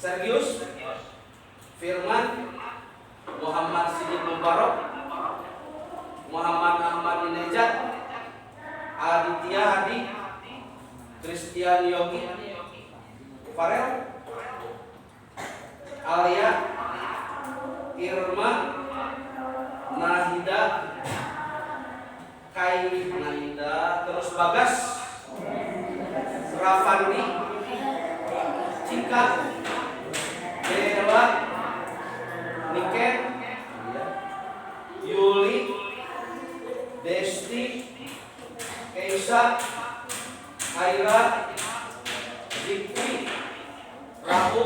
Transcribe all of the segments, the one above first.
Sergius, Firman, Muhammad Siddiq Mubarok, Muhammad Ahmadinejad, Aditya Hadi, Christian Yogi, Farel, Alia, Irma, Nahida, Nahida, terus Bagas, Rafandi, Cika, Bella, Niken, Yuli, Desti, Keisa, Aira, Zikri, Rabu,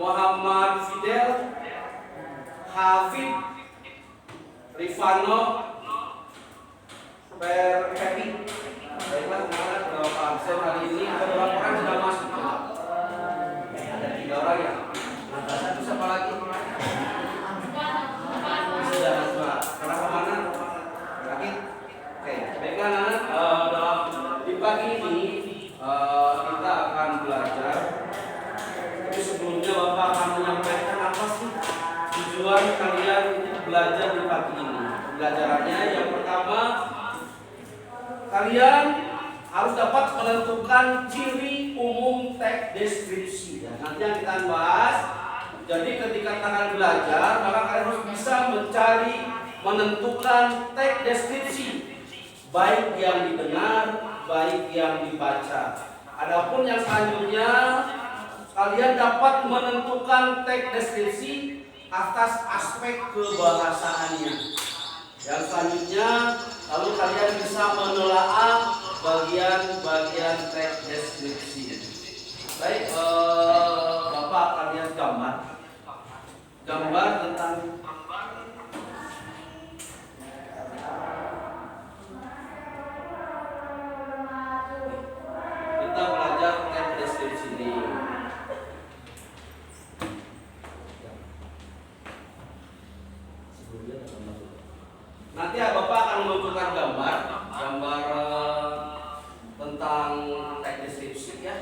Muhammad Fidel, Hafid, Rifano, Happy. Baiklah, teman-teman, berapa absen hari ini? Ada berapa orang sudah masuk? Ada 3 orang ya. Nah, terus apa lagi? Sudah semua. Karena kemana? Sakit. Oke, baiklah, anak. Di pagi ini kita akan belajar. Tapi sebelumnya Bapak akan menyampaikan apa sih tujuan kalian belajar di pagi ini. Pembelajarannya yang pertama, kalian harus dapat menentukan ciri umum teks deskripsi. Ya, nanti yang kita bahas. Jadi ketika kalian belajar, maka kalian harus bisa mencari, menentukan teks deskripsi, baik yang didengar, baik yang dibaca. Adapun yang selanjutnya, kalian dapat menentukan teks deskripsi atas aspek kebahasaannya. Yang selanjutnya, lalu kalian bisa menelaah bagian-bagian teks deskripsi. Baik, Bapak akan lihat gambar tentang kita belajar teks deskripsi ini. Nanti Bapak akan menunjukkan gambar tentang teks deskripsi ya.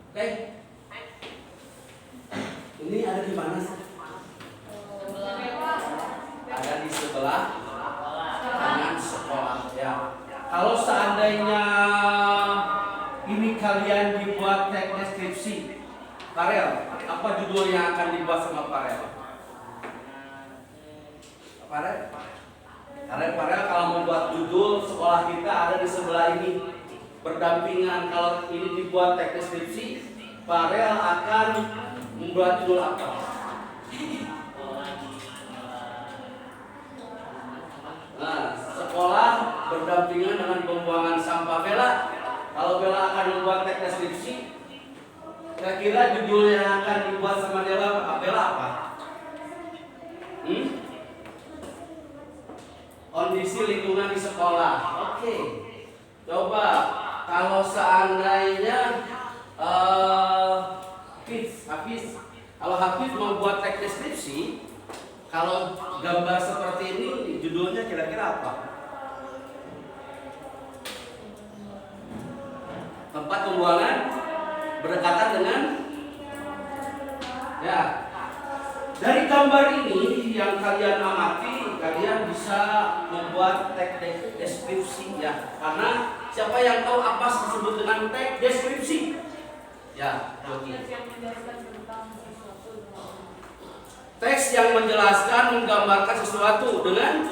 Oke. Ini ada di mana sih? Ada di sebelah kanan sekolah ya. Kalau seandainya ini kalian dibuat teks deskripsi, Farel, apa judul yang akan dibuat sama Farel? Farel kalau membuat judul sekolah kita ada di sebelah ini berdampingan. Kalau ini dibuat teks deskripsi, Farel akan membuat judul apa? Nah, sekolah berdampingan dengan pembuangan sampah. Bella, kalau Bella akan membuat teks deskripsi, kira-kira judul yang akan dibuat sama Bella apa? Kondisi lingkungan di sekolah. Oke. Coba kalau seandainya Hafiz membuat teks deskripsi, kalau gambar seperti ini judulnya kira-kira apa? Tempat pembuangan berdekatan dengan ya. Dari gambar ini yang kalian amati, kalian bisa membuat teks deskripsi ya. Karena siapa yang tahu apa disebut dengan teks deskripsi? Ya, teks yang menjelaskan, menggambarkan sesuatu dengan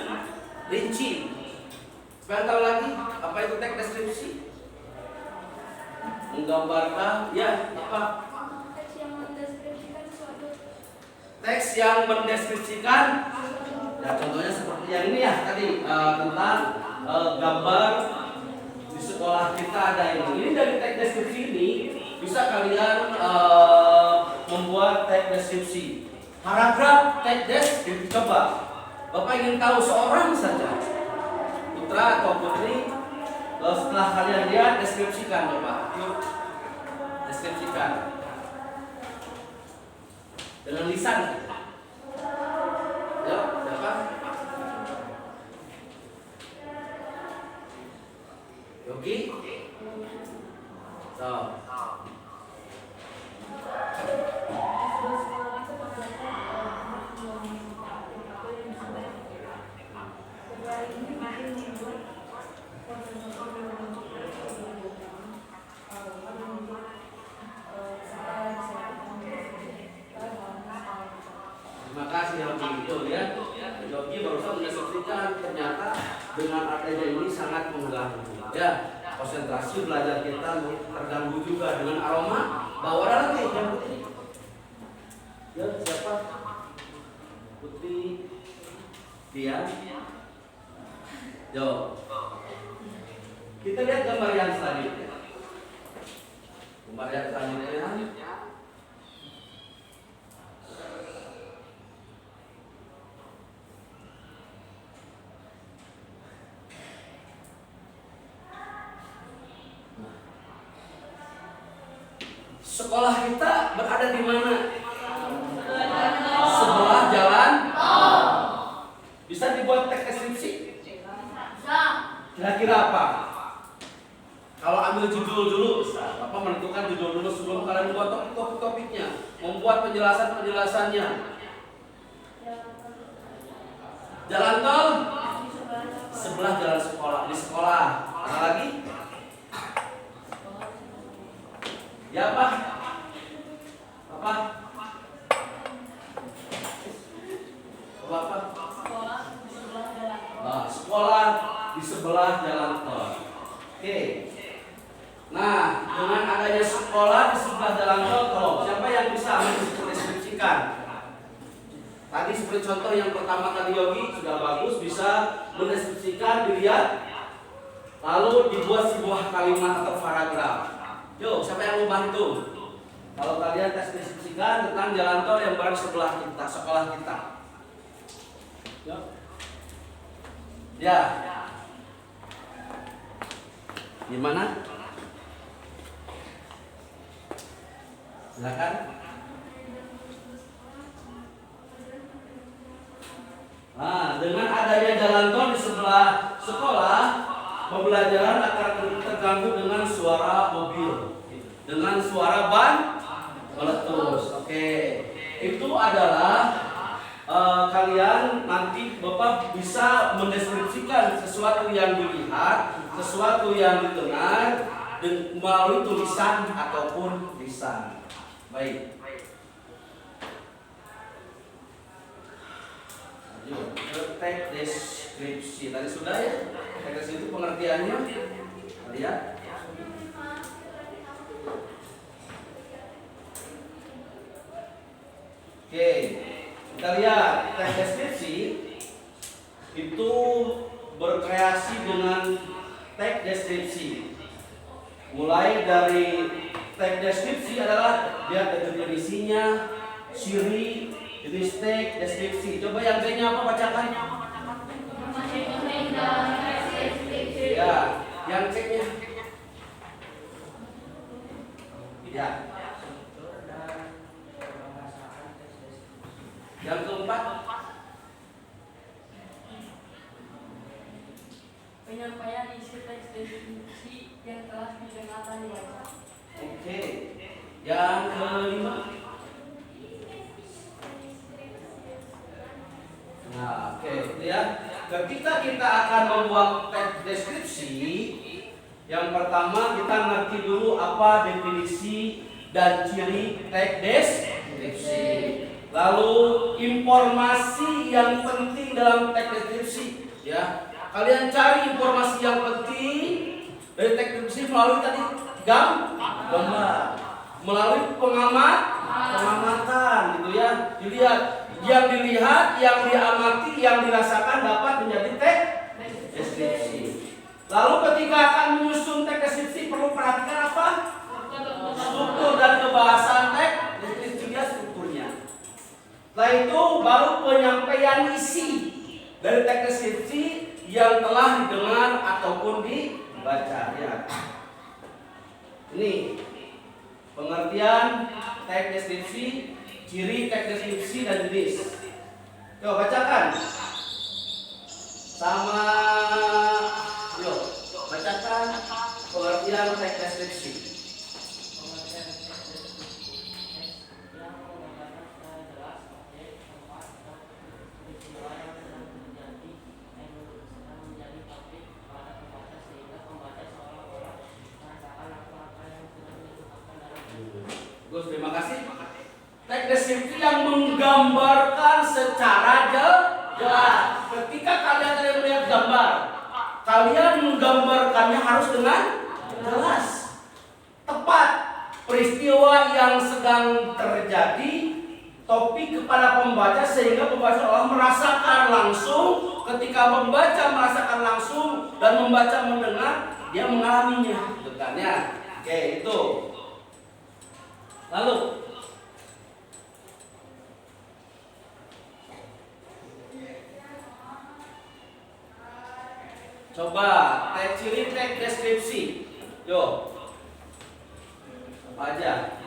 rinci. Supaya tahu lagi apa itu teks deskripsi? Menggambarkan, ya apa? Teks yang mendeskripsikan. Ya, contohnya seperti yang ini ya tadi tentang gambar di sekolah kita ada ini. Ini dari teks deskripsi ini bisa kalian membuat teks deskripsi. Paragraf teks deskripsi. Coba Bapak ingin tahu seorang saja, putra atau putri. Setelah kalian lihat, deskripsikan coba. Yuk, deskripsikan dengan lisan. Ya, siapa? Yogi? So. Terima kasih Yogi itu ya. Yogi barusan mendeskripsikan ternyata dengan adanya ini sangat mengganggu. Ya, konsentrasi belajar kita terganggu juga dengan aroma. Bawa lagi yang putih. Ya siapa? Putih. Dia. Yo. Kita lihat gambar yang selanjutnya. Gambar yang selanjutnya. Sekolah kita berada di mana? Sebelah jalan. Bisa dibuat teks deskripsi? Kira-kira apa? Kalau ambil judul dulu, Bapak menentukan judul dulu sebelum kalian buat topik-topiknya, membuat penjelasannya. Jalan tol sebelah jalan sekolah, di sekolah. Apa lagi? Ya apa? Apa? Apa? Sekolah di sebelah jalan tol. Oke. Nah, dengan adanya sekolah di sebelah jalan tol, siapa yang bisa mendeskripsikan? Tadi seperti contoh yang pertama kali Yogi sudah bagus, bisa mendeskripsikan, dilihat, lalu dibuat sebuah kalimat atau paragraf. Yo, siapa yang mau bantu? Kalau kalian deskripsikan tentang jalan tol yang berada sebelah kita, sekolah kita. Yo. Ya. Gimana? Silakan. Nah, dengan adanya jalan tol di sebelah sekolah, pembelajaran akan terganggu dengan suara mobil, dengan suara ban meletus. Oke, itu adalah kalian nanti Bapak bisa mendeskripsikan sesuatu yang dilihat, sesuatu yang didengar melalui tulisan ataupun lisan. Baik. Teks deskripsi tadi sudah ya. Teks itu pengertiannya. Lihat. Oke, kita lihat teks deskripsi itu berkreasi dengan teks deskripsi. Mulai dari teks deskripsi adalah dia definisinya, ciri, jenis teks deskripsi. Coba yang B-nya apa bacakan? Ya, yang C-nya. Ya. Yang keempat, penyampaian isi teks deskripsi yang telah didengarkan dibaca. Oke. Yang kelima. Nah, oke, ya. Ketika kita akan membuat teks deskripsi, yang pertama kita ngerti dulu apa definisi dan ciri teks deskripsi. Lalu informasi yang penting dalam teks deskripsi, ya. Kalian cari informasi yang penting dari teks deskripsi melalui tadi gambar, melalui pengamatan, gitu ya. Dilihat, yang dilihat, yang diamati, yang dirasakan dapat menjadi teks deskripsi. Lalu ketika akan menyusun teks deskripsi perlu perhatikan apa? Struktur dan kebahasan teks deskripsi, dia strukturnya. Setelah itu baru penyampaian isi dari teks deskripsi yang telah didengar ataupun dibaca. Ya. Ini pengertian teks deskripsi, ciri teks deskripsi dan jenis. Coba bacakan. Sama, yuk bacakan. deskripsi. Pengertian teks deskripsi yang menggambarkan secara jelas objek, tempat, dan peristiwa yang sedang terjadi yang sedang menjadi topik pada pembaca sehingga pembaca seolah-olah merasakan apa-apa yang sedang diungkapkan dalam teks. Gus, terima kasih. Teks deskripsi yang menggambarkan secara jelas. Ketika kalian melihat gambar, kalian menggambarkannya harus dengan jelas, tepat. Peristiwa yang sedang terjadi, topik kepada pembaca sehingga pembaca Allah merasakan langsung. Ketika membaca merasakan langsung dan membaca mendengar, dia mengalaminya. Bukannya? Oke, itu. Lalu coba ciri teks deskripsi. Yo. Apa aja?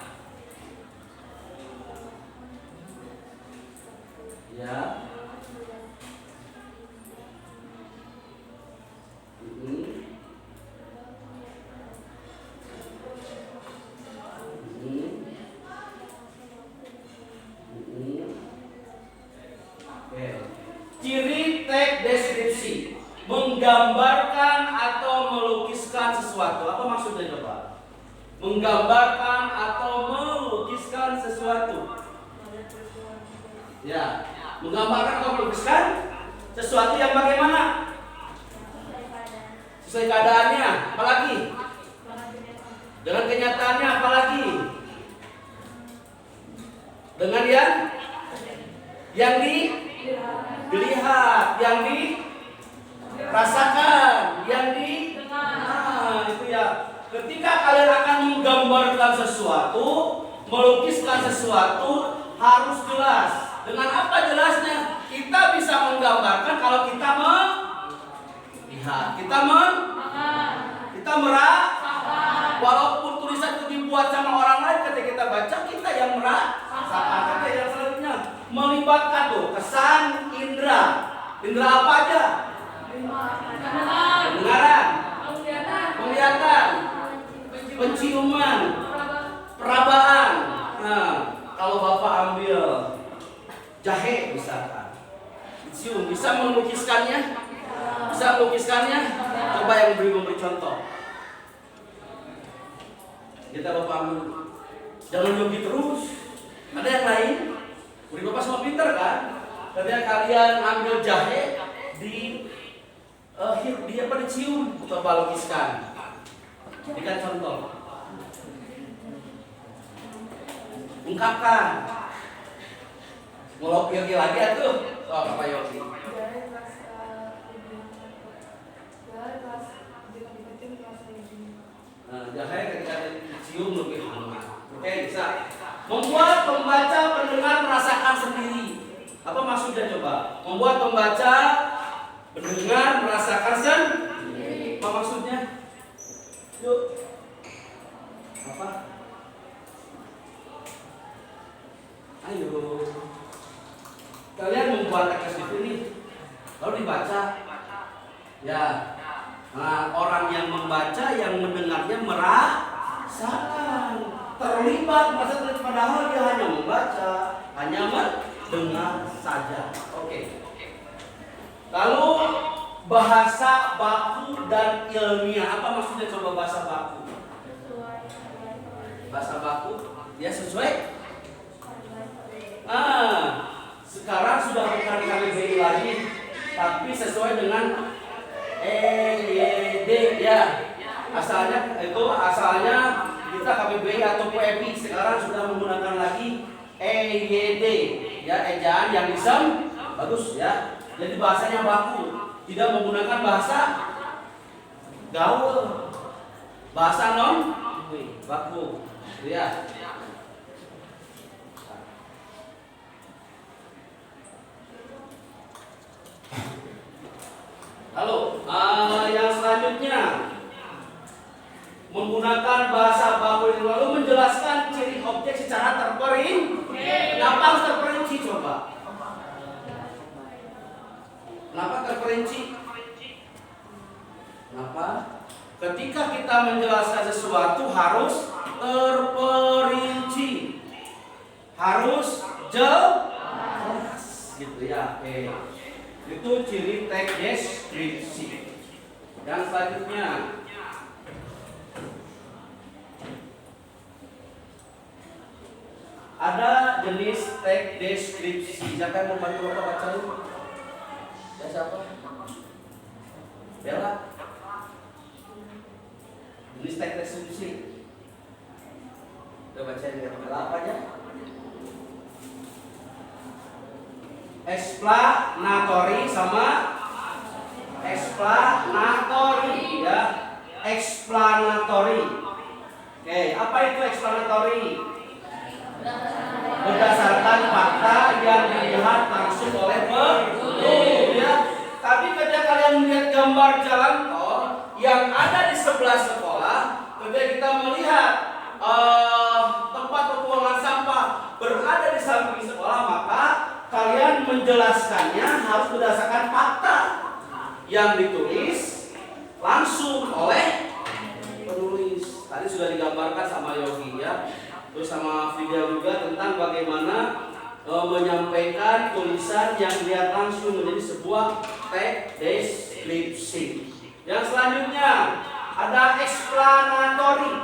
Ya. Ciri teks deskripsi menggambarkan atau melukiskan sesuatu. Apa maksudnya coba? Menggambarkan atau melukiskan sesuatu. Ya, menggambarkan atau melukiskan sesuatu yang bagaimana? Sesuai keadaannya. Apalagi? Dengan kenyataannya. Apalagi? Dengan yang dilihat, yang dirasakan, yang itu ya. Ketika kalian akan menggambarkan sesuatu, melukiskan sesuatu, harus jelas. Dengan apa jelasnya? Kita bisa menggambarkan kalau kita melihat, kita merasakan. Walaupun tulisan itu dibuat sama orang lain, ketika kita baca, kita yang merasakan. Kata yang selanjutnya melibatkan tuh kesan indera. Indera apa aja? Pendengaran, penglihatan, penciuman, perabaan. Nah, kalau Bapak ambil jahe misalkan, dicium, bisa melukiskannya? Bisa melukiskannya? Coba yang memberi contoh. Kita Bapak ambil, jangan jogi terus. Ada yang lain? Beri Bapak semua pintar kan? Ketika kalian ambil jahe dia pada dicium, coba lukiskan. Berikan contoh. Ungkapkan. Ngolok Yogi lagi atuh. Oh, Bapak Yogi. Jahe ketika dicium lebih hangat. Oke, bisa. Membuat pembaca pendengar merasakan sendiri. Apa maksudnya coba? Membuat pembaca pendengar merasakan sendiri. Apa maksudnya? Yuk. Apa? Ayo. Kalian membuat teks ini, lalu dibaca. Ya. Nah, orang yang membaca, yang mendengarnya merasakan, terlibat, padahal dia hanya membaca, hanya mendengar saja. Oke. Lalu bahasa baku dan ilmiah. Apa maksudnya coba bahasa baku? Bahasa baku, ya sesuai. Sekarang sudah bukan KBBI lagi, tapi sesuai dengan EYD ya. Asalnya kita KBBI atau PMI, sekarang sudah menggunakan lagi EYD ya, ejaan yang disem bagus ya. Jadi bahasanya baku, tidak menggunakan bahasa gaul, bahasa non baku ya. Lalu yang selanjutnya menggunakan bahasa baku, lalu menjelaskan ciri objek secara terperinci. Kenapa harus terperinci coba? Kenapa terperinci? Kenapa? ketika kita menjelaskan sesuatu harus terperinci, harus jelas, gitu ya. Oke. Itu ciri teks deskripsi. Yang selanjutnya, ada jenis teks deskripsi. Siapa yang mau bantu Bapak baca dulu? Ya, siapa? Bella. Jenis teks deskripsi. Kita baca yang Bella apa aja? Explanatory sama explanatory ya. Explanatory. Oke, apa itu explanatory? Berdasarkan fakta yang dilihat langsung oleh pengunjung ya. Tapi ketika kalian melihat gambar jalan tol yang ada di sebelah sekolah, ketika kita melihat tempat pembuangan sampah berada di samping sekolah, maka kalian menjelaskannya harus berdasarkan fakta yang ditulis langsung oleh penulis. Tadi sudah digambarkan sama Yogi ya, terus sama video juga tentang bagaimana menyampaikan tulisan yang dilihat langsung menjadi sebuah teks deskripsi. Yang selanjutnya ada explanatory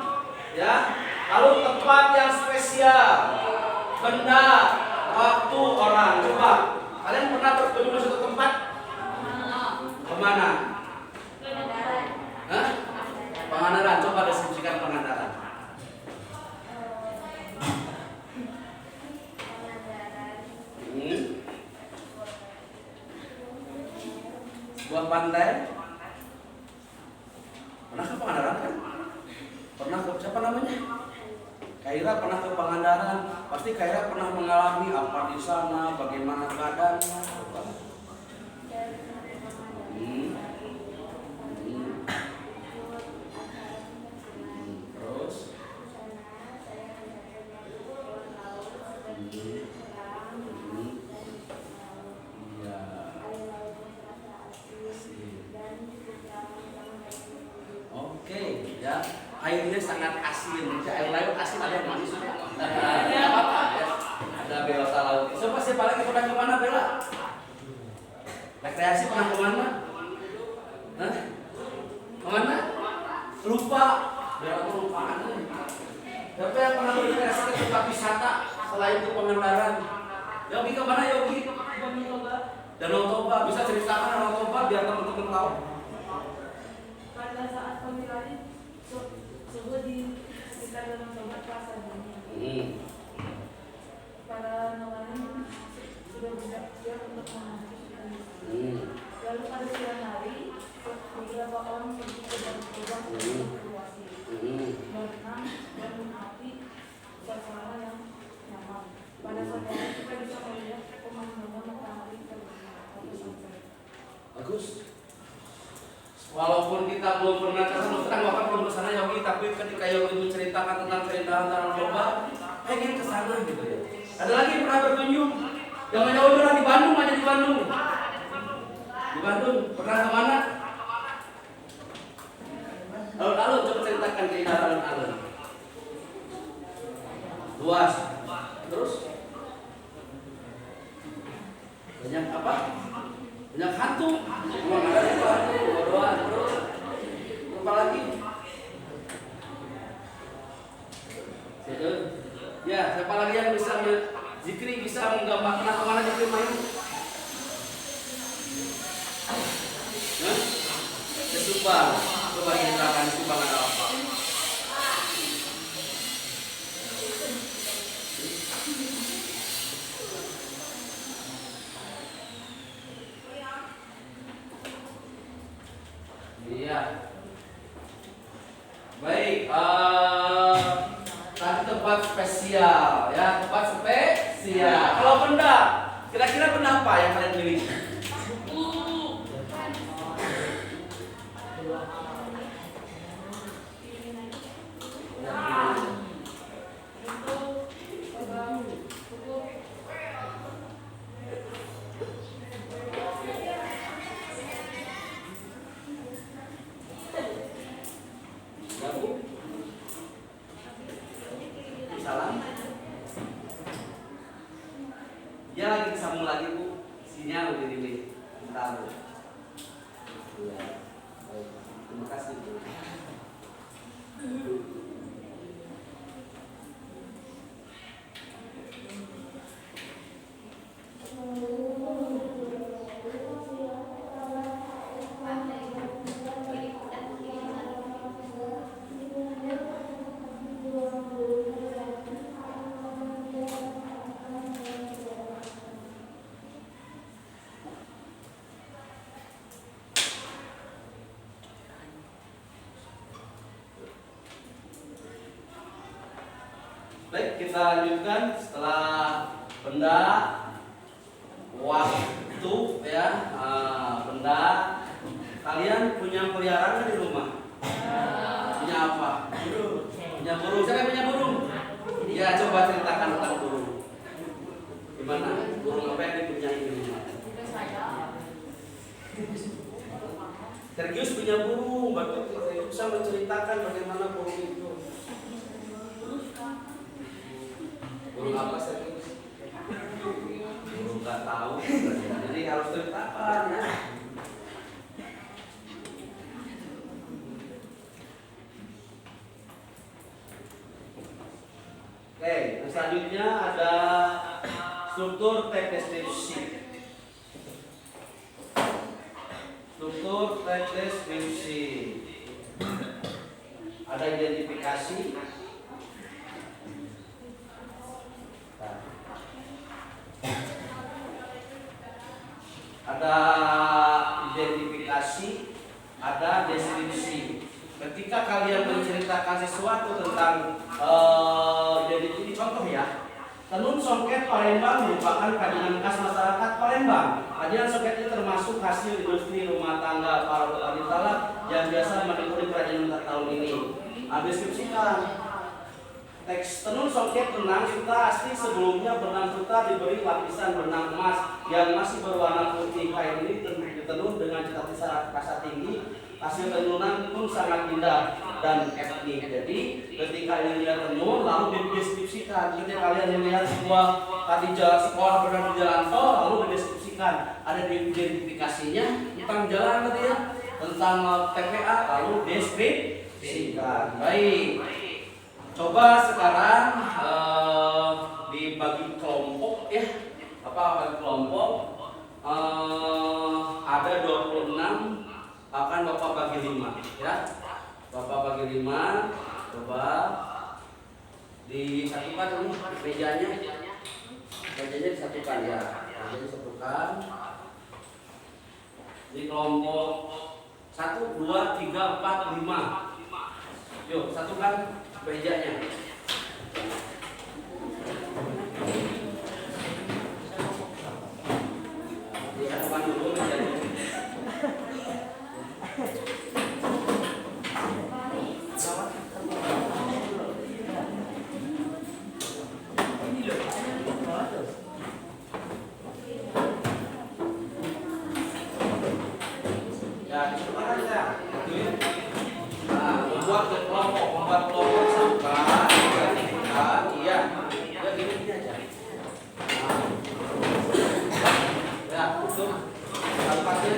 ya. Lalu tempat yang spesial, benda, waktu, orang. Coba kalian pernah berkunjung ke suatu tempat? Kemana? Hah? Pangandaran. Coba deskripsikan Pangandaran. Sebuah pantai. Pernah ke Pangandaran kan? Pernah ke siapa namanya? Kaira pernah ke Pangandaran. Pasti Kaira pernah mengalami apa di sana, bagaimana keadaannya. Terus iya. Oke, ya. Airnya sangat asin. Air laut asin, ada yang manis juga. Ada apa ya? Ada biota laut. Coba siapa lagi pernah kemana Bella? Rekreasi pernah kemana? Hah? Kemana? Lupa. Bella tuh lupaan. Siapa yang pernah berrekreasi ke tempat wisata selain itu Pangandaran? Yogi kemana Yogi? Danau Toba. Bisa ceritakan Danau Toba biar teman-teman tahu. Pada saat pemilihan suhu di sekitar Danau Toba terasa dingin. Para nelayan sudah bersiap untuk menghadapi kondisi. Lalu pada siang hari, beberapa orang pergi ke Danau Toba untuk evakuasi, berenang dan menikmati suasana yang nyaman. Pada sore hari kita bisa melihat pemandangan matahari terbenam atau sunset. Bagus. Walaupun kita belum pernah ke sana, terang Bapak belum ke sana Yogi, tapi ketika Yogi menceritakan tentang keindahan Danau Toba, pengen ke sana gitu ya. Ada lagi yang pernah berkunjung? Jangan jauh-jauh di Bandung aja di Bandung. Di Bandung pernah ke mana? Alun-alun, coba ceritakan keindahan alun-alun. Luas. Terus? Banyak apa? Banyak hantu. Memang ada itu hantu. Bodohan. Terus? Apa lagi? Ya, siapa lagi yang bisa Zikri bisa menggambarkan kemana Zikri main? Ke Subang. Coba ceritakan Subang ada apa? Iya. Baik, tadi tempat spesial ya, tempat spesial. Kalau benda, kira-kira benda apa yang kalian miliki? Baik, kita lanjutkan setelah benda, waktu, ya, benda. Kalian punya peliharaan di rumah? Punya apa? Punya burung. Siapa yang punya burung? Ya, coba ceritakan tentang burung. Gimana? Burung apa yang dipunyai di rumah? Sergius punya burung. Berarti bisa menceritakan bagaimana burung itu. Burung apa Sergius? Burung nggak tahu. Jadi harus ceritakan ya. Oke, selanjutnya ada struktur teks deskripsi. Struktur teks deskripsi. Ada identifikasi. Ada identifikasi, ada deskripsi. Ketika kalian menceritakan sesuatu tentang identifikasi, contoh ya, tenun songket Palembang merupakan kerajinan khas masyarakat Palembang. Kerajinan songket itu termasuk hasil industri rumah tangga para petani talas yang biasa menikmati kerajinan tahun ini. Deskripsikan. Teks tenun songket benang sutra asli sebelumnya benang sutra diberi lapisan benang emas yang masih berwarna putih. Kain ini ditenun dengan cita-cita rasa tinggi. Hasil tenunan pun sangat indah dan etnik. Jadi ketika kalian lihat tenun lalu dideskripsikan. Ketika kalian melihat sebuah sekolah berada di jalan tol lalu dideskripsikan. Ada identifikasinya tentang jalan tadi ya, tentang TPA lalu deskripsikan. Baik. Coba sekarang dibagi kelompok ya. Apa bagi kelompok? Ada 26, akan Bapak bagi 5 ya. Bapak bagi 5. Coba disatukan ini mejanya. Mejanya disatukan ya. Mejanya disatukan. Di kelompok 1, 2, 3, 4, 5. Yuk, satukan mejanya. Disatukan dulu mejanya. Ya, disatukan ya. Membuat kelompok satukan, iya, ya gini aja. Ya, untuk tempatnya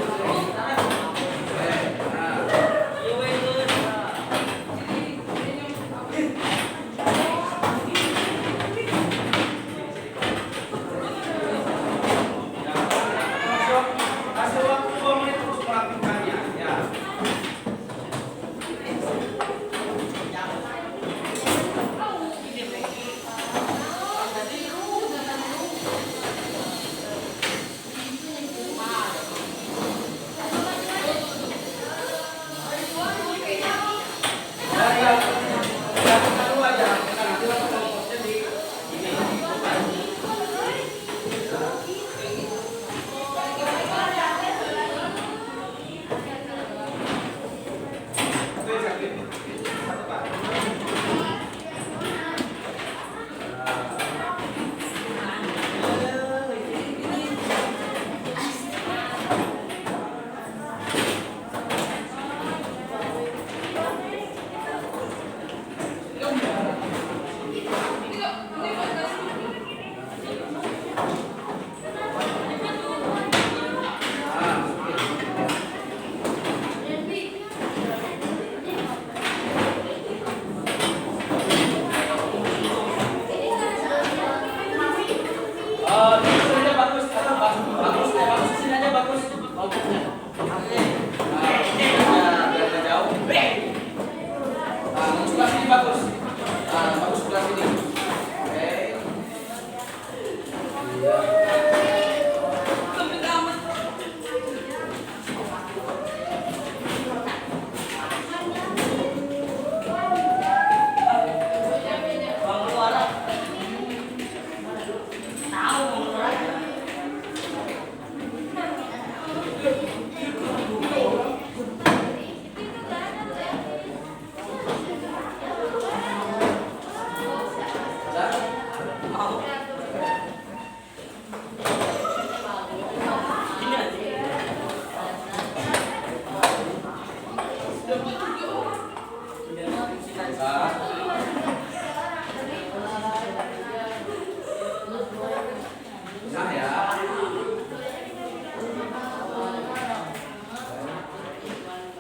kasih waktu 2 menit untuk melakukannya. Ya.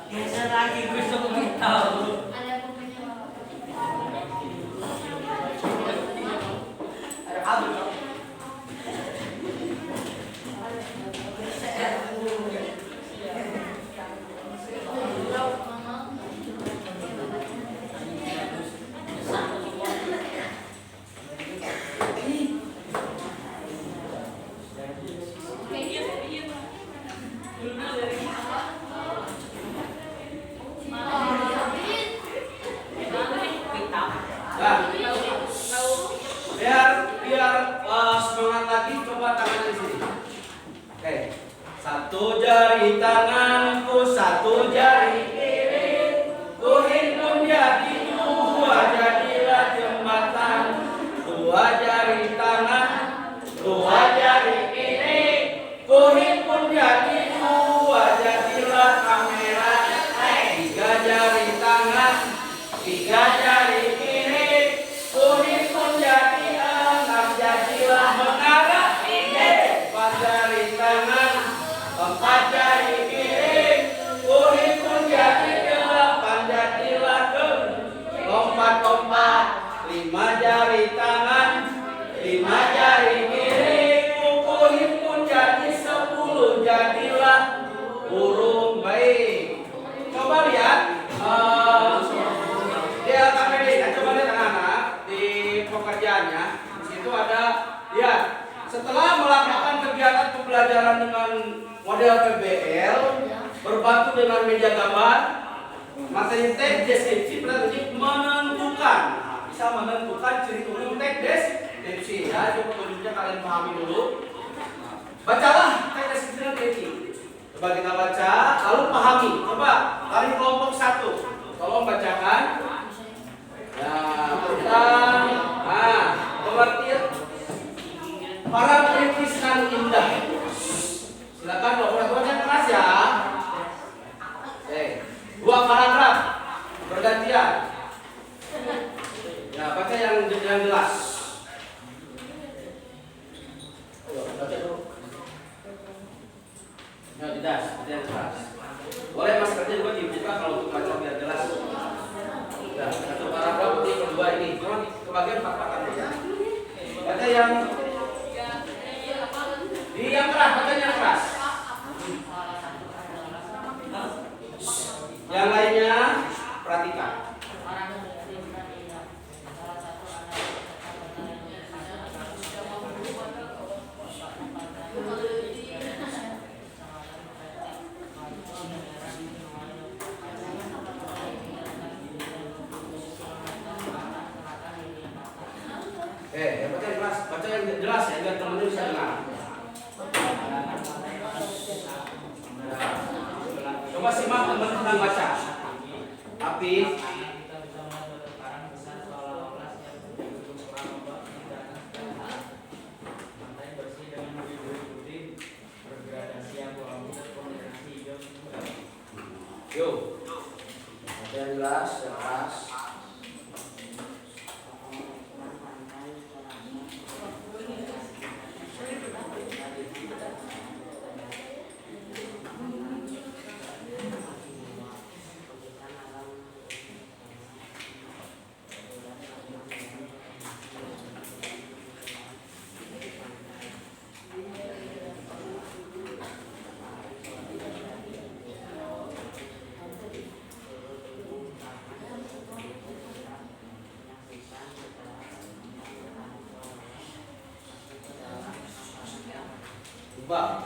Geser lagi, gue sebelum tahu. Ada pokoknya Ada kabel. Nah, biar semangat lagi, coba tangan di sini. Oke, satu jari tanganku, satu jari kiri, ku himpun jadi dua, jadilah jembatan. Dua jari tangan, dua jari kiri, ku himpun jadi dua, jadilah kamera. Tiga jari tangan, tiga jari kiri, ku himpun jadi enam, jadilah menara. Empat jari tangan, empat jari kiri, ku himpun jadi delapan, jadilah lompat-lompat. Lima jari tangan, lima jari kiri, ku himpun jadi 10, jadilah burung. Baik, coba lihat di LKPD. Coba lihat anak-anak di pekerjaannya. Di situ ada, lihat, setelah melakukan kegiatan pembelajaran dengan model PBL, berbantu dengan media gambar, materi teks deskripsi, berarti menentukan. Nah, bisa menentukan ciri umum teks deskripsi. Ya, coba tunjuknya kalian pahami dulu. Bacalah teks deskripsi dengan teliti. Coba kita baca, lalu pahami. Coba dari kelompok 1, tolong bacakan. Ya, tentang pengertian para kritis dan indah. Silakan laporan yang keras ya. Oke, 2 paragraf bergantian. Ya, baca yang jelas. Ayo, baca dulu. Ya, tidak, yang keras. Boleh maskernya juga dibuka kalau untuk baca biar jelas. Ya, 1 paragraf di kedua ini. Cuma kebagian 4 paragraf. Baca yang keras, baca yang keras. Yang lainnya perhatikan. Baca yang keras, baca yang jelas ya biar teman-teman bisa dengar. Coba simak teman-teman baca. Tapi yuk, baca yang jelas, yang keras. Coba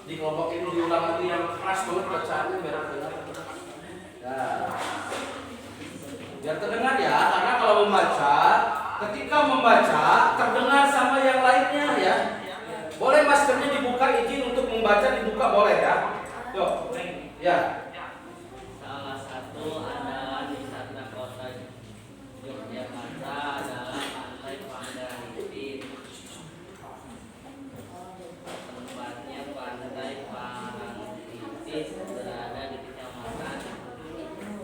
di kelompok ini diulang lagi yang keras banget bacaannya biar terdengar. Biar terdengar ya, karena kalau membaca, ketika membaca terdengar sama yang lainnya ya. Boleh maskernya dibuka, izin untuk membaca dibuka boleh ya. Yuk, ya. Salah satu adalah wisata kota Yogyakarta adalah Pantai Pandaripin. Tempatnya Pantai Parangtritis berada di Kecamatan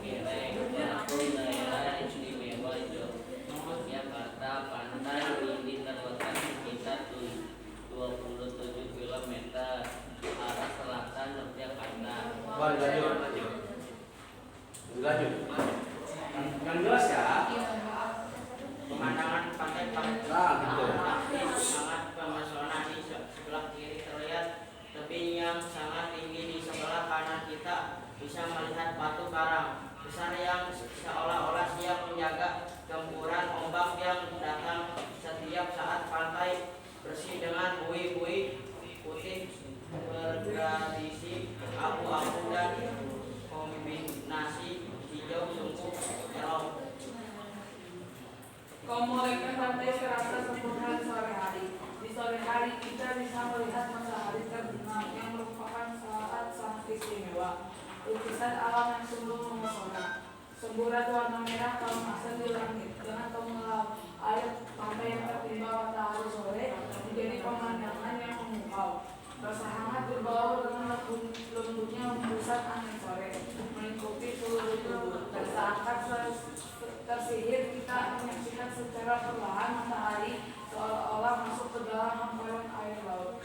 Kereng, Batu, daerah istimewa Yogyakarta. Pantai ini terletak sekitar 27 km arah selatan Yogyakarta. Dilanjut. Yang jelas ya. Pemandangan pantai Nah, gitu. sangat memesona di sebelah kiri terlihat tebing yang sangat tinggi di sebelah kanan kita bisa melihat batu karang besar yang seolah-olah siap menjaga gempuran ombak yang datang setiap saat. Pantai bersih dengan buih-buih putih bergradasi abu-abu dan kombinasi hijau sungguh elok. Komolekan pantai serasa sempurna di sore hari. Di sore hari kita bisa melihat matahari terbenam yang merupakan saat sangat istimewa. Lukisan alam yang sungguh memesona. Semburat warna merah keemasan di langit dengan kemelau air pantai yang tertimba matahari sore menjadi pemandangan yang memukau. Rasa hangat berbaur dengan lembutnya hembusan angin sore melingkupi seluruh tubuh. Seakan tersihir kita menyaksikan secara perlahan matahari seolah-olah masuk ke dalam hamparan air laut.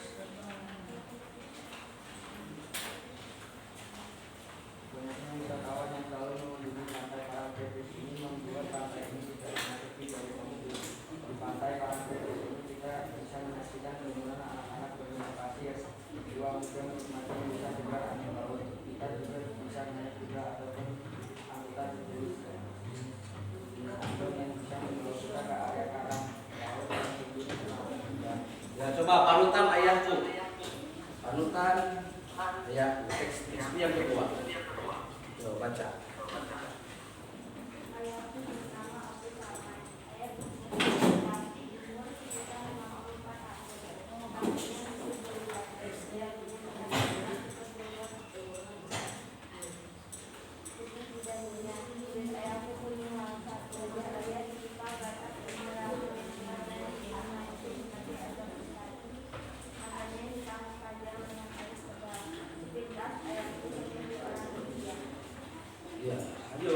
Banyaknya wisatawan yang selalu mengunjungi pantai Parangtritis ini membuat pantai ini tidak sepi dari pengunjung. Di pantai Parangtritis ini kita bisa menyaksikan bagaimana anak-anak bermain pasir, jiwa muda menikmati bisa segar angin laut. Kita juga bisa naik kuda ataupun angkutan jenis yang bisa membawa kita ke area karang laut yang tinggi dan Ya, coba panutan ayahku. Panutan ayahku. Teks yang kedua. Coba baca. Ayahku bersama aku sama. Ayahku berpati. Umur sekitar 54 tahun. Kakinya masih berubah. Dia punya kekuatan untuk berbuat itu tidak mudah. Ayahku punya mangsa. Wajah ayah dikipar batas merah. Matanya itu seperti ada besar. Matanya hitam tajam dengan alis tebal. Pintas ayahku seperti orang India. Ya, ayo.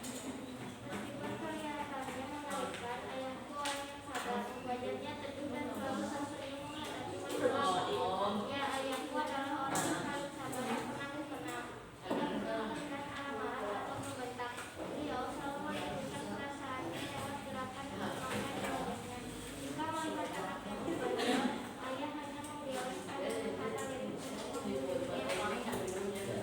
Meskipun kelihatannya mengerikan, ayahku orang yang sabar. Wajahnya teduh dan selalu tersenyum menghadapi masalah. Ya, ayahku adalah orang yang paling sabar dan pernah tenang. Tidak pernah menunjukkan amarah atau membentak. Beliau selalu menunjukkan perasaannya lewat gerakan dan semangat di wajahnya. Jika melihat anaknya berbeda, ayah hanya membiarkan dengan kata lembut untuk membuatnya bangga.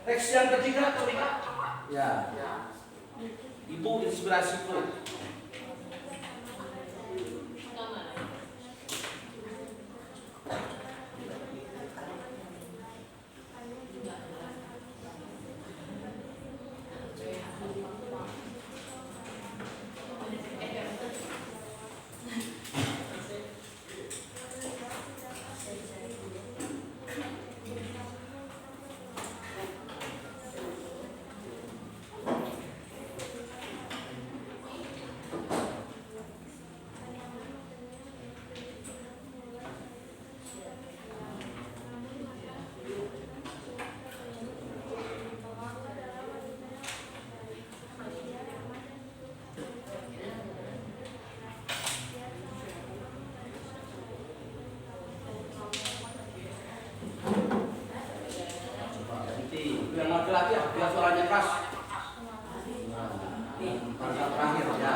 Teks yang ketiga, ya. Ibu inspirasiku. Yang laki-laki biar suaranya keras. Kata terakhir ya.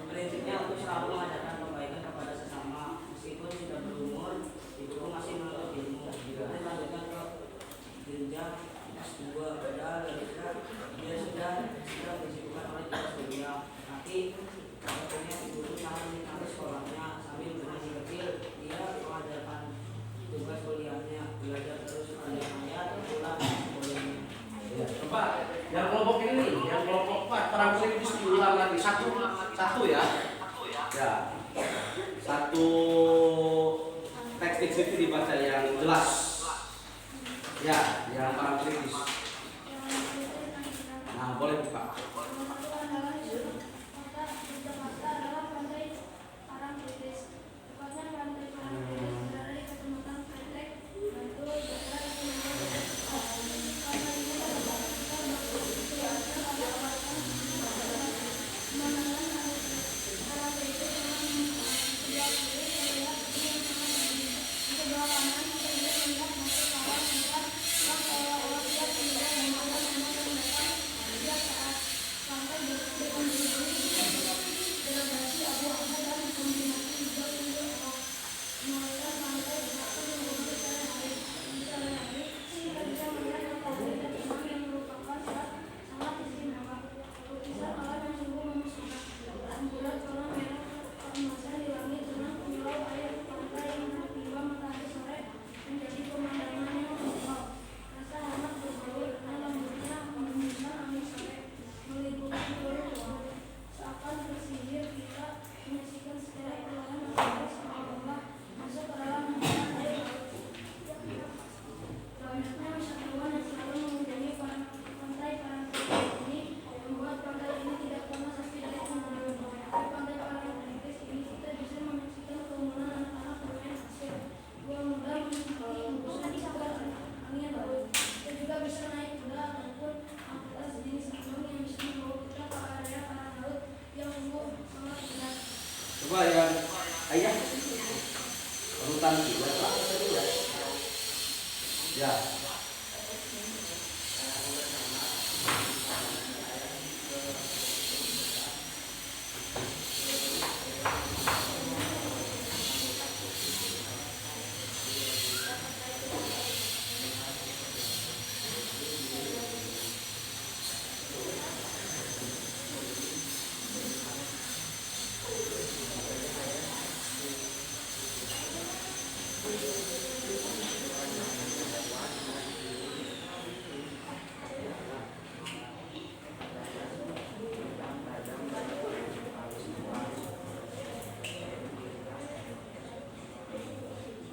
Prinsipnya untuk selalu mengajarkan kebaikan kepada sesama meskipun sudah berumur, ibu masih menuntut ilmu. Kita lanjutkan ke jenjang S2 padahal dia sudah disibukkan oleh tugas kuliah. Tapi akhirnya ibu sangat menikmati sekolahnya sambil masih kecil dia mengajarkan tugas kuliahnya, belajar terus ayat-ayat pulang sekolahnya. Ya, coba yang kelompok ini, yang kelompok 4 Parangtritis diulang lagi satu ya. Ya. Satu teks itu dibaca yang jelas. Ya, yang Parangtritis. Nah, boleh buka. Coba yang ayah urutan 3 Pak. Ya.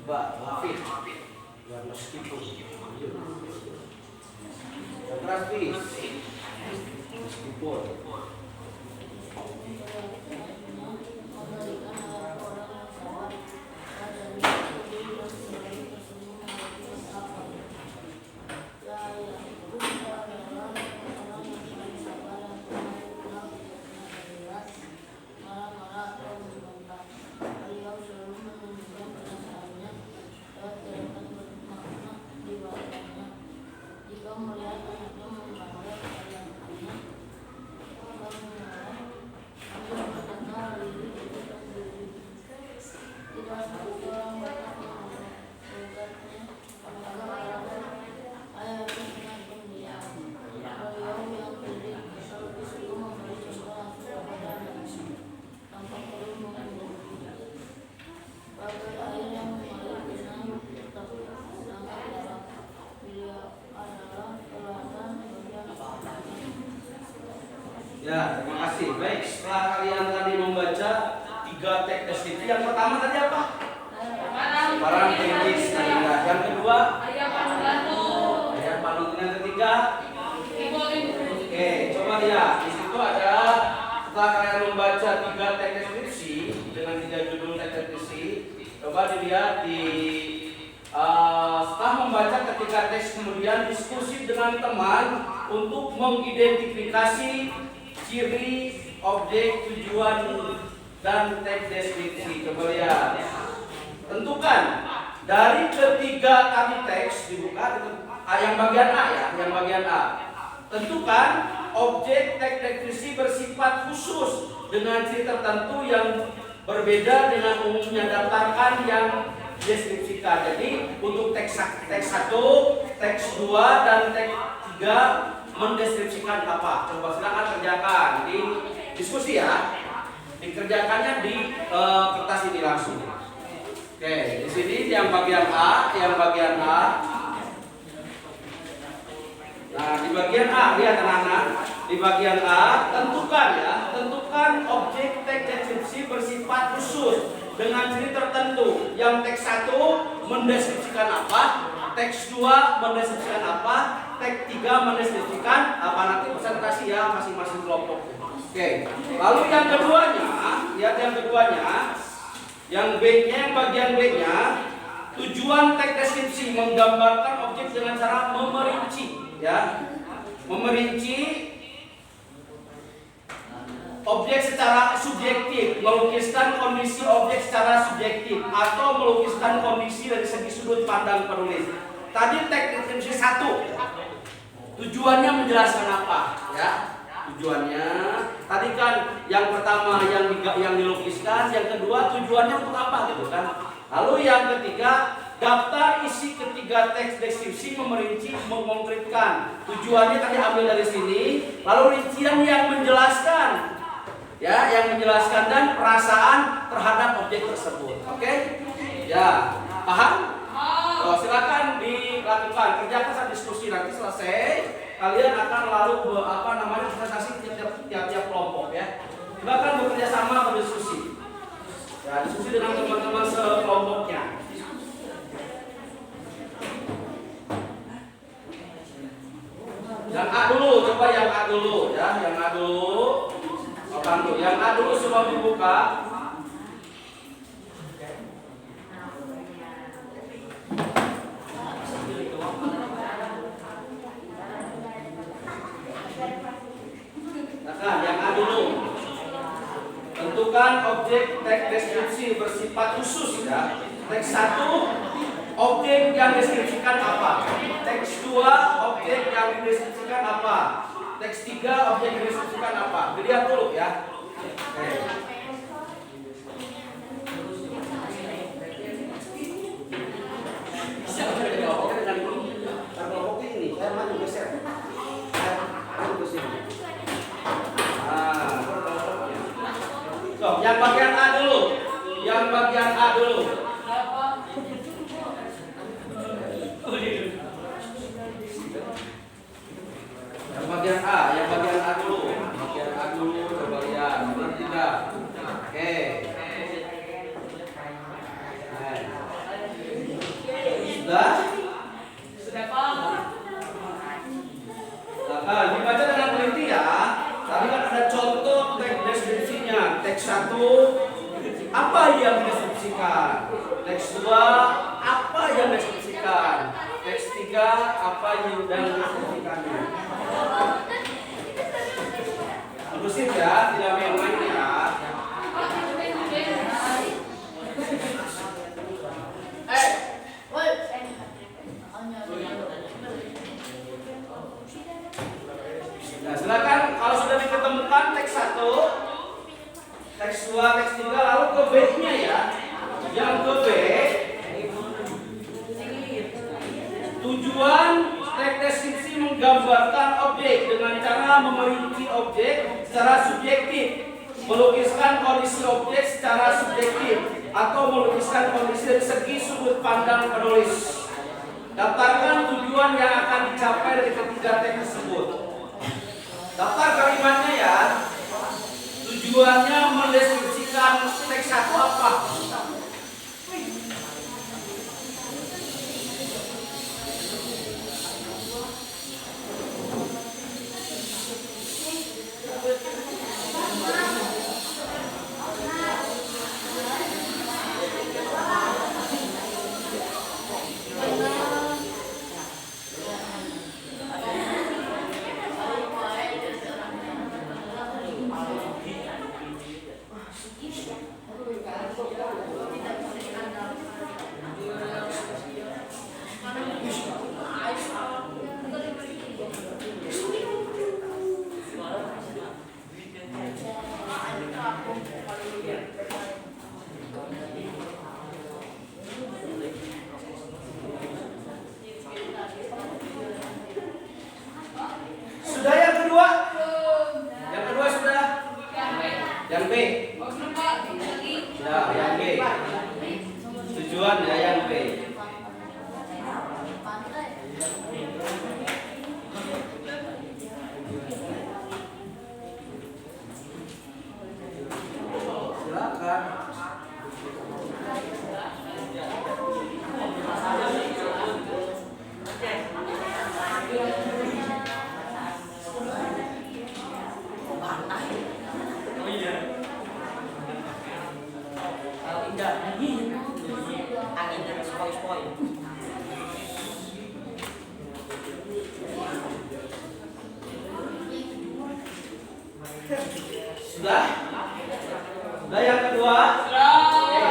Mbak Hafid, ya meskipun keras bis, meskipun ya, terima kasih. Baik, setelah kalian tadi membaca 3 teks deskripsi, yang pertama tadi apa? Barang teknis. Yang kedua, Ayah Panulatu. ayat panutan. Yang ketiga, Ibu. oke, coba lihat. Di situ ada, setelah kalian membaca 3 teks deskripsi dengan 3 judul teks deskripsi, coba dilihat di setelah membaca ketiga teks, kemudian diskusi dengan teman untuk mengidentifikasi ciri, objek, tujuan, dan teks deskripsi. Coba lihat. Tentukan dari ketiga tadi teks dibuka, yang bagian A ya, yang bagian A. Tentukan objek teks deskripsi bersifat khusus dengan ciri tertentu yang berbeda dengan umumnya. Daftarkan yang deskripsikan. Jadi untuk teks 1, teks 2, dan teks 3 mendeskripsikan apa? Coba silakan kerjakan di diskusi ya. Dikerjakannya di kertas ini langsung. Oke, di sini yang bagian A, Nah, di bagian A, lihat anak-anak. Di bagian A, tentukan objek teks deskripsi bersifat khusus dengan ciri tertentu. Yang teks 1 mendeskripsikan apa? Teks 2 mendeskripsikan apa? Teks 3 mendeskripsikan apa? Nanti presentasi ya masing-masing kelompok. Oke. Lalu yang keduanya, yang B-nya, yang bagian B-nya, tujuan teks deskripsi menggambarkan objek dengan cara memerinci, ya. Memerinci objek secara subjektif, melukiskan kondisi objek secara subjektif, atau melukiskan kondisi dari segi sudut pandang penulis. Tadi teks deskripsi 1, tujuannya menjelaskan apa, ya? Tujuannya tadi kan yang pertama yang dilukiskan, yang kedua tujuannya untuk apa gitu kan. Lalu yang ketiga, daftar isi ketiga teks deskripsi, memerinci, mengkonkretkan. Tujuannya tadi ambil dari sini, lalu rincian yang menjelaskan, ya, yang menjelaskan dan perasaan terhadap objek tersebut. Oke? Ya, paham? Oh, silakan dilakukan, kerjakan saat diskusi. Nanti selesai kalian akan lalu presentasi tiap kelompok ya. Silakan bekerja sama, berdiskusi. Ya, diskusi dengan teman-teman sekelompoknya. Yang A dulu, coba yang A dulu ya, yang A dulu. Yang A dulu semua dibuka. Nah, yang A dulu. Tentukan objek teks deskripsi bersifat khusus ya. Teks 1, objek yang deskripsikan apa? Teks 2, objek yang dideskripsikan apa? Teks 3, objek yang dideskripsikan apa? Dilihat dulu ya. Oke. Bisa jadi kelompoknya dengan kelompoknya ini. Saya maju geser. Maju ke sini. So, yang bagian A dulu. Yang bagian A dulu. Yang bagian A dulu. Bagian A dulu, coba lihat. Benar tidak? Oke. Sudah? Nah, dibaca dengan teliti ya. Tadi kan ada contoh teks deskripsinya. Teks 1, apa yang dideskripsikan? Teks 2, apa yang dideskripsikan? Teks 3, apa yang dideskripsikannya? Inklusif ya, tidak main-main ya. Nah, silakan kalau sudah diketemukan teks 1, teks 2, teks 3, lalu ke B-nya ya. Yang ke B, tujuan teks deskripsi menggambarkan objek dengan cara memerinci objek secara subjektif, melukiskan kondisi objek secara subjektif, atau melukiskan kondisi dari segi sudut pandang penulis. Daftarkan tujuan yang akan dicapai dari ketiga teks tersebut. Daftar kalimatnya ya. Tujuannya mendeskripsikan teks 1 apa? Sudah yang kedua? Yang kedua sudah? Yang B. Ya, yang B. Tujuan ya yang B. Silakan. Sudah? Sudah yang kedua? Oke.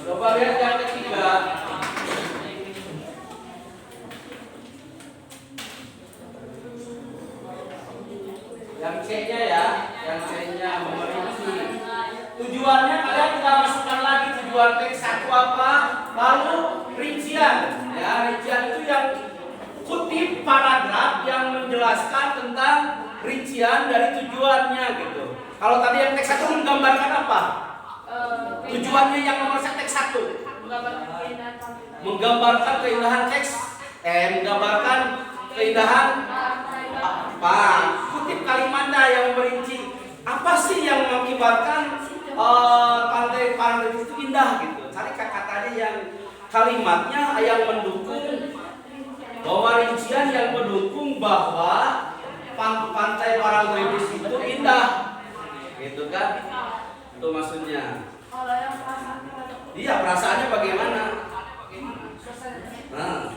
Coba lihat yang ketiga. Yang C-nya ya, yang C-nya memerinci. Tujuannya kalian kita masukkan lagi tujuan teks 1 apa, lalu rincian. Ya, rincian itu yang kutip paragraf yang menjelaskan tentang rincian dari tujuannya gitu. Kalau tadi yang teks 1 menggambarkan apa? Tujuannya yang nomor teks 1 menggambarkan keindahan teks, menggambarkan keindahan apa? Kutip kalimatnya yang merinci apa sih yang mengakibatkan pantai Parangtritis itu indah gitu. Cari kata-kata yang kalimatnya yang mendukung bahwa rincian yang mendukung bahwa pantai Parangtritis itu indah, gitu kan? Itu maksudnya. Kalau yang perasaan Iya, perasaannya bagaimana? Nah,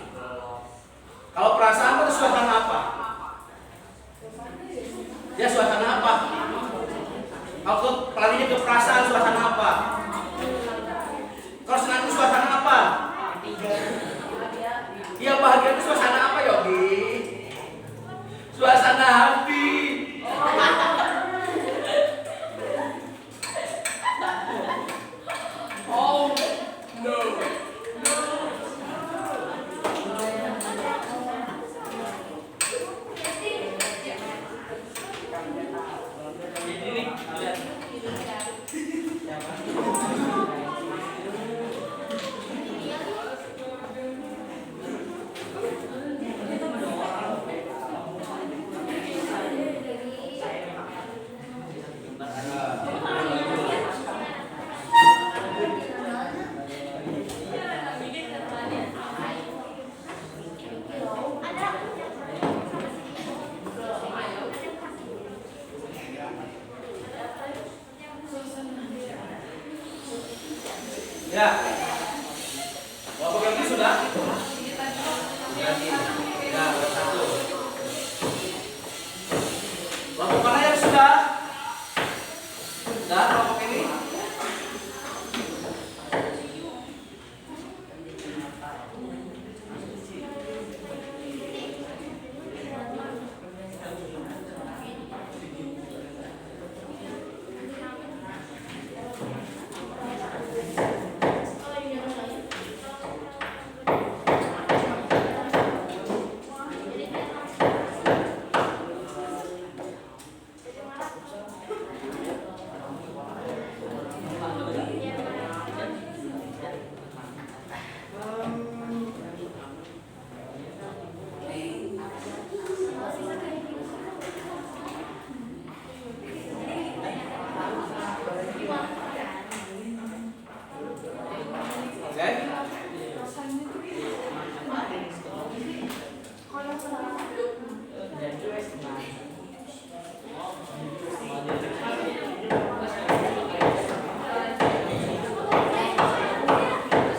kalau perasaan itu suasana apa? Ya suasana apa? Kalau larinya ke perasaan, suasana apa? Kalau senang itu suasana apa? Iya, bahagia itu suasana apa, Yogi? Suasana happy. Oh no. Ya, Bapak Yogi sudah? Ya, satu. Bapak mana yang sudah? Sudah, Bapak ini?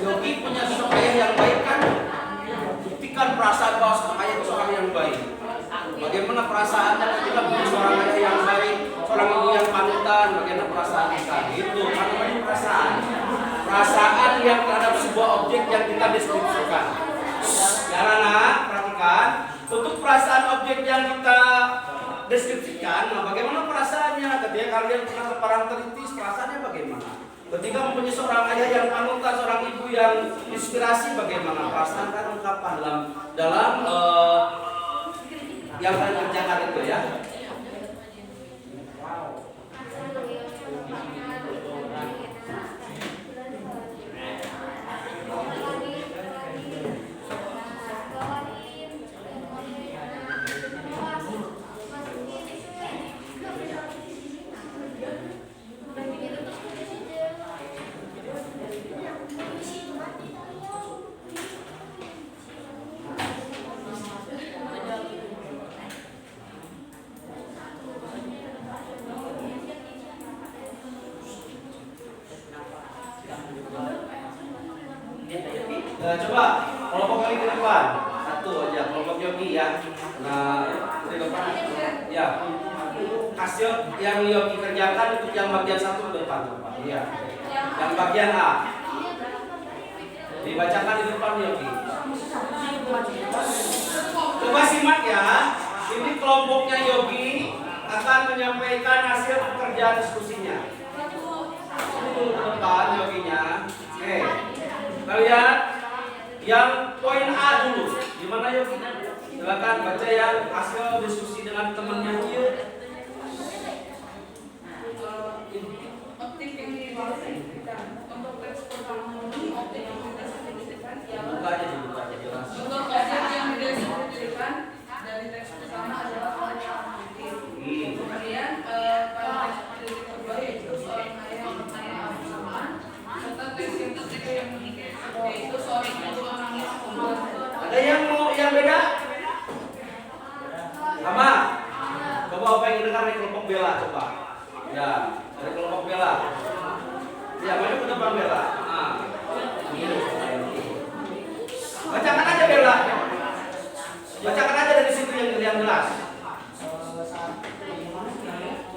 Yogi punya sosok ayah yang baik kan? Buktikan perasaan bahwa sosok ayah itu seorang yang baik. Bagaimana perasaannya ketika punya seorang ayah yang baik, seorang ibu yang panutan, bagaimana perasaan kita? Itu namanya perasaan. Perasaan yang terhadap sebuah objek yang kita deskripsikan. Ya anak, perhatikan. Untuk perasaan objek yang kita deskripsikan, nah bagaimana perasaannya? Ketika kalian pernah ke Parangtritis, perasaannya bagaimana? Ketika mempunyai seorang ayah yang panutan, seorang ibu yang inspirasi, bagaimana perasaan kan ungkapan dalam yang kalian kerjakan itu ya. Nah, coba kelompok kali ke depan. Satu aja kelompok Yogi ya. Nah, ke depan. Ya. Hasil yang Yogi kerjakan untuk yang bagian satu ke depan, coba. Iya. Yang bagian A. Dibacakan di depan Yogi. Coba simak ya. Ini kelompoknya Yogi akan menyampaikan hasil pekerjaan diskusinya. Ini dulu ke depan Yoginya. Oke. Kalian yang poin A dulu, gimana Yogi? Silakan baca yang hasil diskusi dengan temannya yuk. Objek yang dideskripsikan untuk teks pertama ini objek yang dideskripsikan Buka aja jelas. untuk objek yang dideskripsikan dari teks pertama adalah orang yang aktif. Kemudian pada teks kritik kedua yaitu seorang ayah yang bertanya bersama serta teks yang ketiga yang yaitu seorang ibu menangis. Ada yang mau yang beda? Sama? Coba apa yang dengar dari kelompok Bella coba. Ya, dari kelompok Bella. Ya, maju ke depan Bella. Nah. Bacakan aja Bella. Bacakan aja dari situ yang jelas.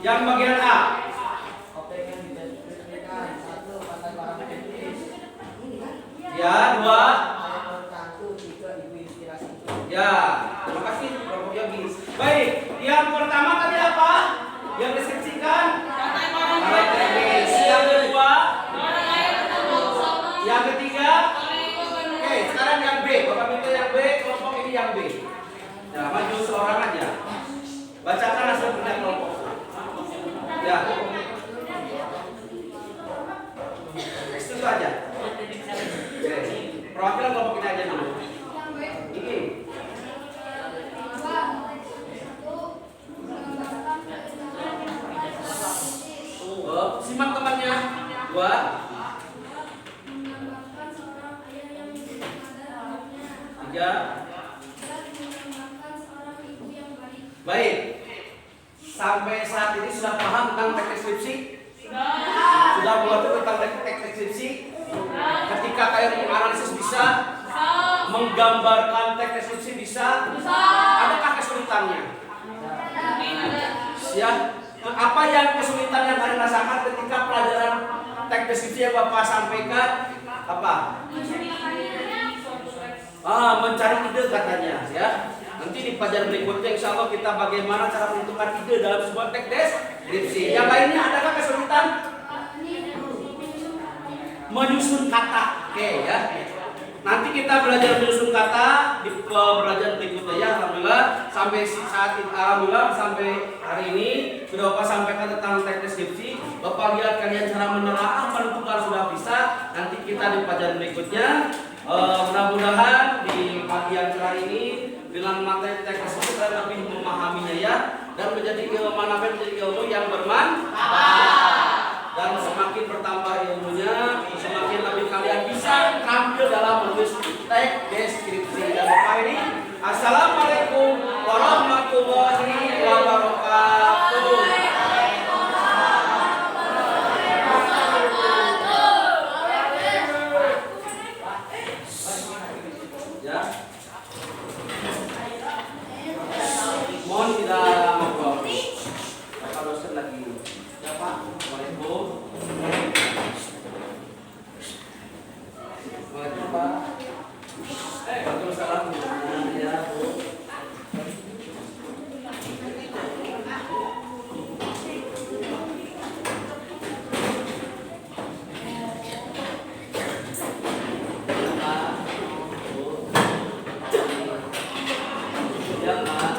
Yang bagian A. Ya, 2. Nomor 1, 3 Ibu Inspirasi. Ya, terima kasih Bapak Yogi. Baik, yang pertama tadi apa? Yang deskripsikan karakteristik. Yang kedua, yang ketiga. Oke, sekarang yang B. Bapak minta yang B, kelompok ini yang B. Ya, maju seorang aja. Bacakan hasil kerja kelompok. Ya. Itu aja. Oke. Perwakilan kelompok ini aja dulu. Ini. Simak temannya. 2. Menggambarkan seorang ayah yang mendidik pada anaknya. 3. Dan menggambarkan seorang ibu yang baik. Baik. Sampai saat ini sudah paham tentang teks deskripsi? Sudah mengerti tentang teks deskripsi? Ketika kalian menganalisis bisa? Menggambarkan teks deskripsi bisa? Adakah kesulitannya? Ya. Apa yang kesulitan yang kalian rasakan ketika pelajaran teks deskripsi yang Bapak sampaikan? Apa? Mencari ide katanya, ya. Nanti di pelajaran berikutnya insya Allah kita bagaimana cara menentukan ide dalam sebuah teks deskripsi. Yang lainnya adakah kesulitan? Menyusun kata. Oke, ya. Nanti kita belajar menyusun kata di pelajaran berikutnya ya. Alhamdulillah sampai saat ini, alhamdulillah sampai hari ini sudah Bapak sampaikan tentang teks deskripsi. Bapak lihat kalian cara menelaah menentukan sudah bisa. Nanti kita di pelajaran berikutnya mudah-mudahan di pagi yang cerah ini dengan materi teks deskripsi kalian lebih memahaminya ya, dan menjadi ilmu menjadi ilmu yang bermanfaat. Dan semakin bertambah ilmunya, semakin lebih kalian bisa tampil dalam menulis teks deskripsi. Dan Bapak ini, assalamualaikum warahmatullahi wabarakatuh. Ya, mohon tidak ngobrol. Bapak dosen lagi. Ya Pak, Assalamualaikum. Assalamualaikum Pak. Waalaikumsalam. Ya Bu. Ya Pak.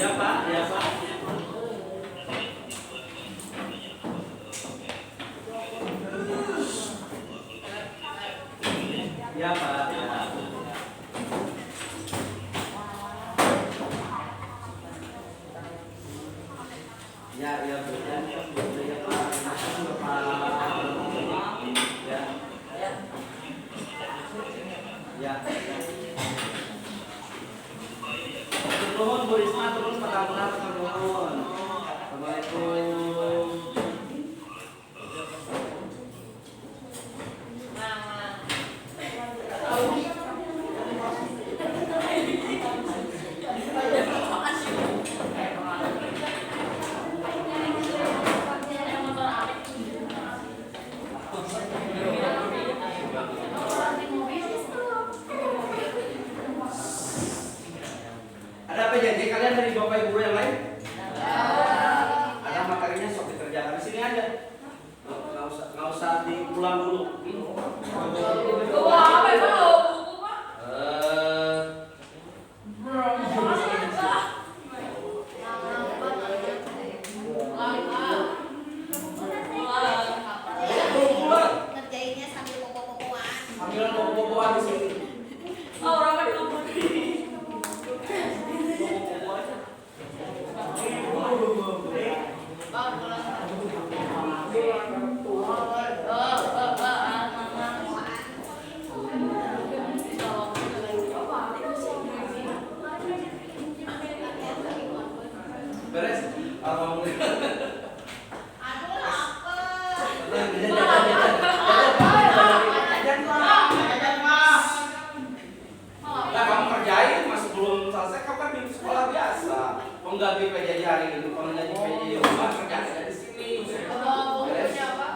Ya Pak, ya Pak. Ya Pak, ya. Ya, ya Bu. Ya, ya Pak. Ya. Ya. Turun Bu Risma, turun pelan-pelan, turun. Assalamualaikum. Ada apa janji kalian dari Bapak Ibu yang lain? Ada materinya sok dikerjakan di sini aja. Nggak usah diulang dulu. Alhamdulillah. Aduh lapar. Nah, kamu kerjain masih belum selesai, kamu kan di sekolah biasa. Menggaji PJJ hari ini, kalau gaji PJJ di rumah kerja aja di sini. Kalau mau punya apa?